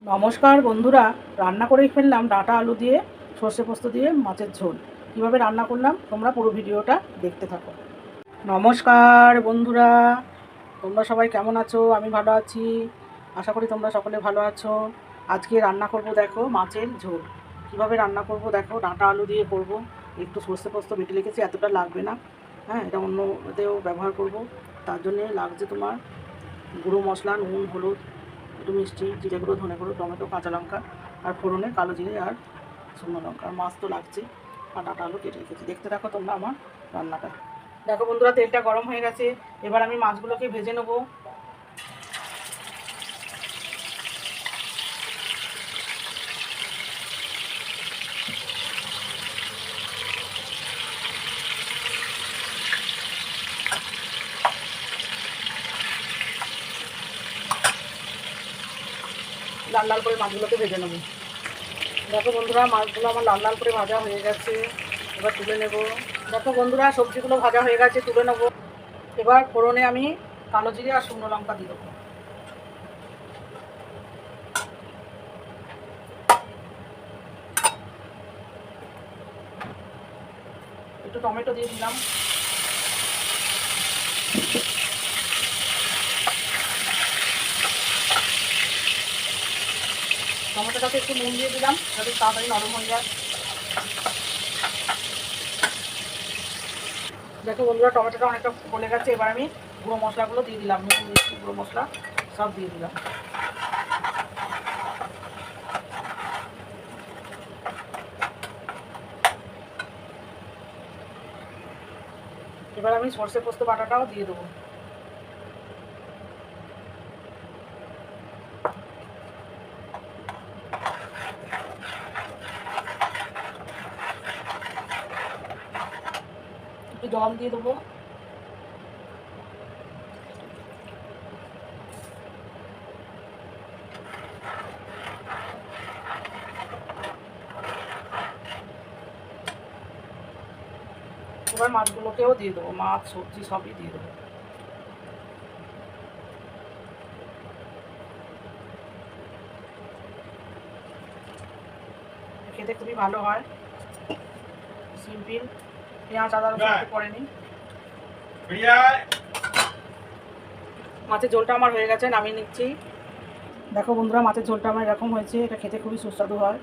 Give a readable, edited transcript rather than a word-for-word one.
নমস্কার বন্ধুরা, রান্না করেই ফেললাম ডাঁটা আলু দিয়ে সর্ষে পোস্ত দিয়ে মাছের ঝোল। কিভাবে রান্না করলাম তোমরা পুরো ভিডিওটা দেখতে থাকো। নমস্কার বন্ধুরা, তোমরা সবাই কেমন আছো? আমি ভালো আছি, আশা করি তোমরা সকলে ভালো আছো। আজকে রান্না করব, দেখো মাছের ঝোল। কিভাবে রান্না করব দেখো, ডাঁটা আলু দিয়ে করব। একটু সর্ষে পোস্ত বেটে রেখেছি, এতটা লাগবে না। হ্যাঁ, এটা অন্যতেও ব্যবহার করব। তার জন্যে লাগছে তোমার গুঁড়ো মশলা, নুন, হলুদ, একটু মিষ্টি, জিরে গুঁড়ো, ধনে গুঁড়ো, টমেটো, কাঁচা লঙ্কা, আর ফোড়নে কালো জিরে আর শুকনো লঙ্কা। আর মাছ তো লাগছে, আর ডাঁটা আলু কেটে রেখেছি। দেখতে দেখো তোমরা আমার রান্নাটা। দেখো বন্ধুরা, তেলটা গরম হয়ে গেছে, এবার আমি মাছগুলোকে ভেজে নেবো। লাল লাল করে মাছগুলোকে ভেজে নেবো। দেখো বন্ধুরা, মাছগুলো আমার লাল লাল করে ভাজা হয়ে গেছে, এবার তুলে নেব। দেখো বন্ধুরা, সবজিগুলো ভাজা হয়ে গেছে, তুলে নেবো। এবার ফোড়নে আমি কালো জিরে আর শুকনো লঙ্কা দিয়ে দেবো। একটু টমেটো দিয়ে দিলাম। টমেটোটাকে একটু নুন দিয়ে দিলাম যাতে তাড়াতাড়ি নরম হয়ে যায়। দেখো বন্ধুরা, টমেটোটা অনেকটা গলে গেছে, এবার আমি গুঁড়ো মশলাগুলো দিয়ে দিলাম। নুন, মিষ্টি, গুঁড়ো মশলা সব দিয়ে দিলাম। এবার আমি সর্ষে পোস্ত বাটাটাও দিয়ে দেবো। একটু জল দিয়ে দেবো। এবার মাছগুলোকেও দিয়ে দেবো, মাছ সবজি সবই দিয়ে দেবো। খেতে খুবই ভালো হয়, সিম্পল। পেঁয়াজ আদা রসুন পড়েনি। মাছের ঝোলটা আমার হয়ে গেছে, নামিয়ে নিচ্ছি। দেখো বন্ধুরা, মাছের ঝোলটা আমার এরকম হয়েছে। এটা খেতে খুবই সুস্বাদু হয়।